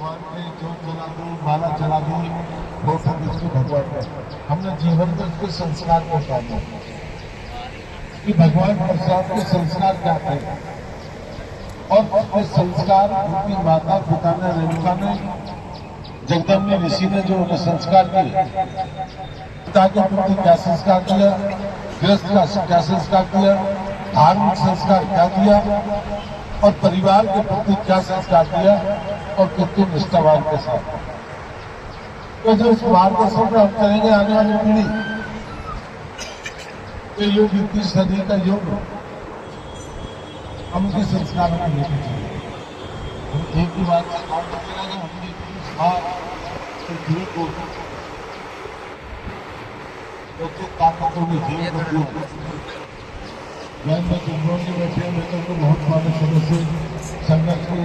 भगवान के जोत जला दी, माला चला दी, फोटो खींच के भगवान का हमने जीवन में उसके संस्कार को डाला कि भगवान परशुराम के संस्कार क्या थे और उसके संस्कार उनकी माता पिता ने, रेणुका ने, जगदम्बा ऋषि ने जो उन्हें संस्कार दिए, पिता के प्रति क्या संस्कार दिया, गृहस्थ का क्या संस्कार दिया, धार्मिक संस्कार क्या दिया और परिवार के प्रति क्या संस्कार दिया और कितने निष्ठावान के साथ। तो जो इस मार्गदर्शन पर हम करेंगे आने वाली पीढ़ी, तो युग 21 सदी का युग हम उनके संस्कारों को लेकर चलेंगे। हम एक ही बात से काम करेंगे, हमने पृथ्वी को ताकतों में जीवन को में चंद्रों के बैठे हुए तो बहुत सारे सदस्य संघर्ष के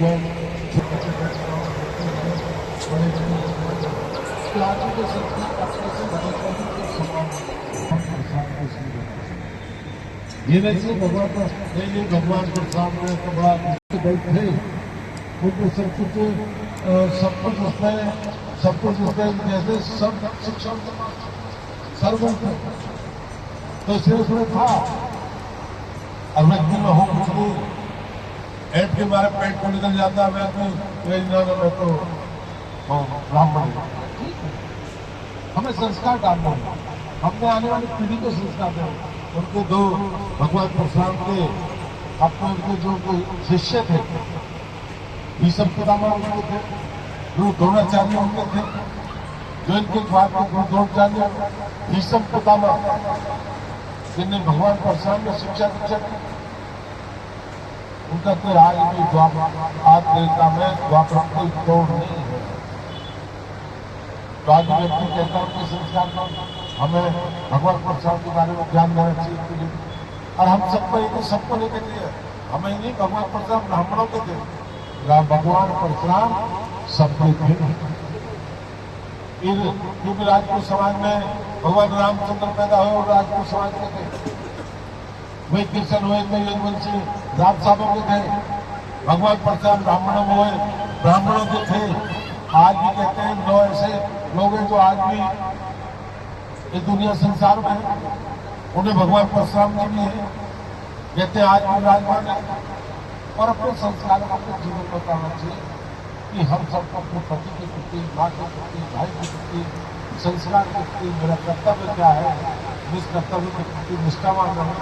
ये नहीं भगवान का नहीं, भगवान के सामने बड़ा बैठे उनको सब कुछ उसमें जैसे सब शिक्षा सर्व तो इसलिए उसमें था और व्यक्ति में हो कुछ नहीं, ऐट के बारे पेट को निकल जाता है मैं तो ब्राह्मण। हमें संस्कार डालना है, हमने आने वाली पीढ़ी को संस्कार देना। उनके दो भगवान परशुराम के अपने उनके जो शिष्य थे, भीष्म पितामह उनके थे, गुरु द्रोणाचार्य उनके थे, जो इनके बाद में गुरु द्रोणाचार्य, भीष्म पितामह जिन्हें भगवान परशुराम ने शिक्षा दी, उनका कोई आज भी आत्मता में द्वापर कोई तोड़ नहीं है। तो आज व्यक्ति कहता हूं कि संस्कार हमें भगवान परशुराम के बारे में ज्ञान देना चाहिए और हम सबको लेकर दिए। हमें नहीं, भगवान परशुराम ब्राह्मणों के थे, भगवान परशुराम सबके थे। क्योंकि राजपूत समाज में भगवान रामचंद्र पैदा हुए और राजपूत समाज के थे, वही कृष्ण हुए तो यदुवंशी राज साहबों के थे, भगवान परशुराम ब्राह्मणों में हुए ब्राह्मणों के थे। आज भी कहते हैं 9 ऐसे लोग हैं जो आज भी इस दुनिया संसार में है, उन्हें भगवान परशुराम जी भी है, कहते हैं आज भी राजमान है। और अपने संस्कारों को अपने जीवन में करना चाहिए कि हम सबको अपने पति के प्रति, माँ के प्रति, भाई के प्रति, संस्कार के प्रति मेरा कर्तव्य क्या है, इस कर्तव्य के प्रति निष्ठावान रहे।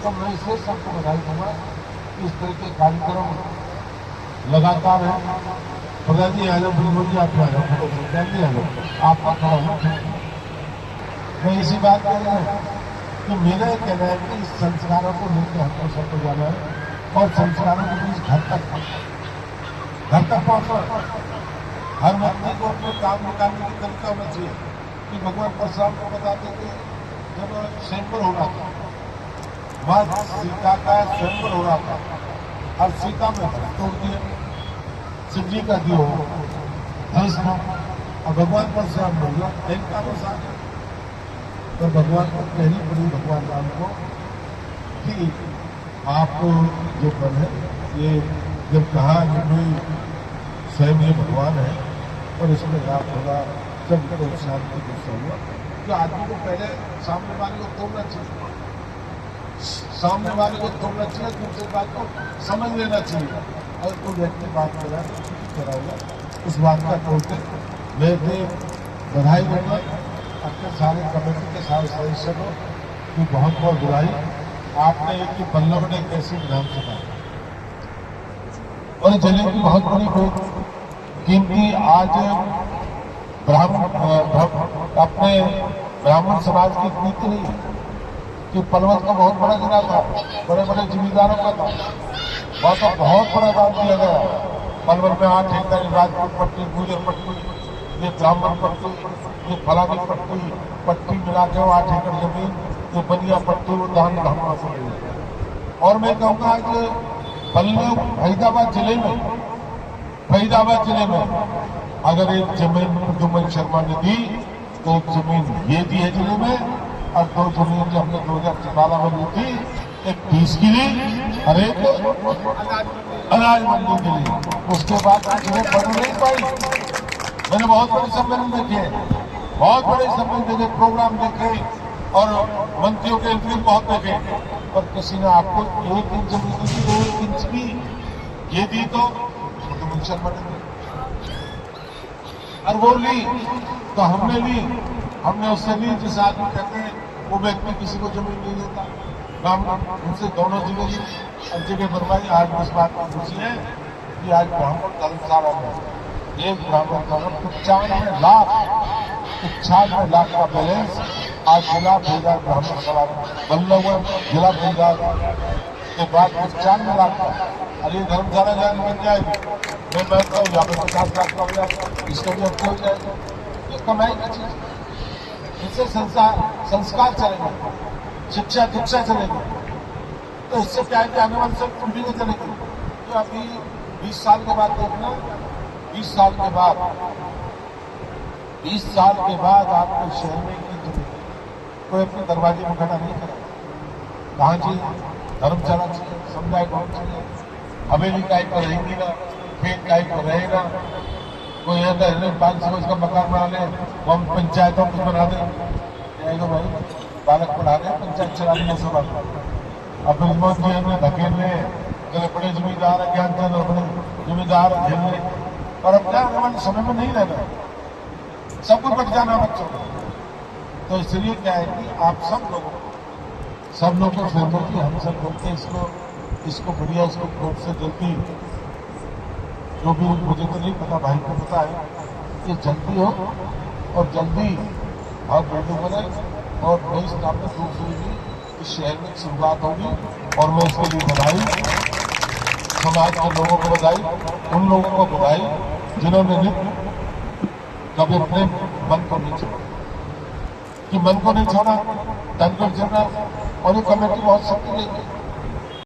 तो मैं इसलिए सबको बधाई दूंगा कि इस तरह के कार्यक्रम लगातार है। प्रधान जी आ जाओ, बिल्कुल जी आप आ जाओ, जी आ जाओ, आपका खड़ा हो। मैं इसी बात कर रहा हूँ कि मेरा यह कहना है कि इस संस्कारों को लेकर हमको सबको जाना है और संस्कारों के बीच घर तक पहुंचना। हर व्यक्ति को अपने काम निकालने की तरीका होना चाहिए कि भगवान परशुराम को बताते थे जब स्वयंवर हो रहा था, वह सीता का स्वयंवर हो रहा था और सीता में तोड़ दिया, शिव जी का दियो और भगवान परशुराम बोल गया इनका अनुसार। तो भगवान को कहनी पड़ी भगवान राम को कि आप जो बन है, ये जब कहा कि भाई स्वयं ये भगवान है और इसमें रात होगा जब तक शांति गुस्सा हुआ, तो आदमी को पहले सामने वाले को तोड़ना चाहिए, सामने वाले को तोड़ना चाहिए, दूसरी बात को समझ लेना चाहिए। और कोई व्यक्ति बात कर रहा है उस बात का तोड़ते मैं बधाई दूंगा अपने सारे कमेटी के सारे सदस्यों को कि बहुत बहुत बुराई आपने एक बल्लभ ने कैसे नाम सुना और जले की बहुत बड़ी कीमती आज अपने ब्राह्मण समाज की नीति नहीं है कि पलवल का बहुत बड़ा जिला था, बड़े बड़े जिम्मेदारों का था, वहाँ का बहुत बड़ा दान दिया गया। पलवल में 8 एकड़ राजपूत पट्टी, गुजर पट्टी, ये ब्राह्मण पट्टी, ये फलानी पट्टी मिला के 8 एकड़ जमीन, ये बनिया पट्टी वो दान ब्राह्मणों को मिली। और मैं कहूँगा कि पल्लव फरीदाबाद जिले में अगर एक जमीन प्रद्युम्न शर्मा ने दी तो एक जमीन ये दी है जिले में और 2 जमीन जो हमने 2014 में ली थी एक फीस के लिए और एक अनाज मंडी के लिए। उसके बाद चीजें बढ़ नहीं पाई। मैंने बहुत बड़े सम्मेलन देखे, बहुत बड़े सम्मेलन देखे, प्रोग्राम देखे और मंत्रियों के इंटरव्यू बहुत देखे, पर किसी ने आपको 1 इंच जमीन दी, 1 इंच भी ये दी तो मिशन बनेंगे। और वो ली तो हमने ली, हमने उससे ली जिस आदमी कहते हैं वो व्यक्ति किसी को जमीन नहीं देता। उनसे दोनों जगह ली, अब जगह बनवाई। आज इस बात की खुशी है कि आज ब्राह्मण धर्मशाला में एक ब्राह्मण धर्म 95 लाख का बैलेंस आज जिला बेजार ब्राह्मण सभा बल्लभ जिला बेजार के बाद 95 लाख का। अरे धर्मशाला जान बन जाएगी, मैं बैठता हूँ यहाँ पे 50 लाख का हो जाएगा, इसका भी अच्छा हो जाएगा। ये कमाई की चीज, इससे संस्कार चलेंगे, शिक्षा दीक्षा चलेगी। तो इससे क्या है कि आने वाले सब पीढ़ी में चलेगी। तो अभी 20 साल के बाद देखना, 20 साल के बाद आपके शहर में कोई अपने दरवाजे में खड़ा नहीं करेगा। कहाँ चाहिए? धर्मशाला चाहिए, समुदाय भवन चाहिए, हवेली टाइप पर रहेंगी ना, खेत टाइप पर रहेगा। कोई ऐसा 500 का मकान बना ले, वो हम पंचायतों कुछ बना दें। जाएगा भाई, बालक पढ़ा रहे, पंचायत चला रही सब अब रिमोट जी हमें धकेलने चले, बड़े जिम्मेदार है, ज्ञानचंद और बड़े जिम्मेदार झेलने। और अब क्या आने वाले समय में नहीं रहना, सब कुछ बच जाना बच्चों को। तो इसलिए क्या है कि आप सब लोगों को सहमति, हम सब बोलते इसको बढ़िया, इसको कोर्ट से जल्दी, जो भी मुझे तो नहीं पता, भाई को पता है, ये जल्दी हो और जल्दी और बिल्डिंग बने और नई स्थापित रूप से भी इस शहर में शुरुआत होगी। और मैं इसके लिए बधाई, समाज के लोगों को बधाई, उन लोगों को बधाई जिन्होंने कभी अपने मन को नहीं छोड़ा, कि मन को नहीं छोड़ा, तन को चलना। और ये कमेटी बहुत शक्ति लेगी।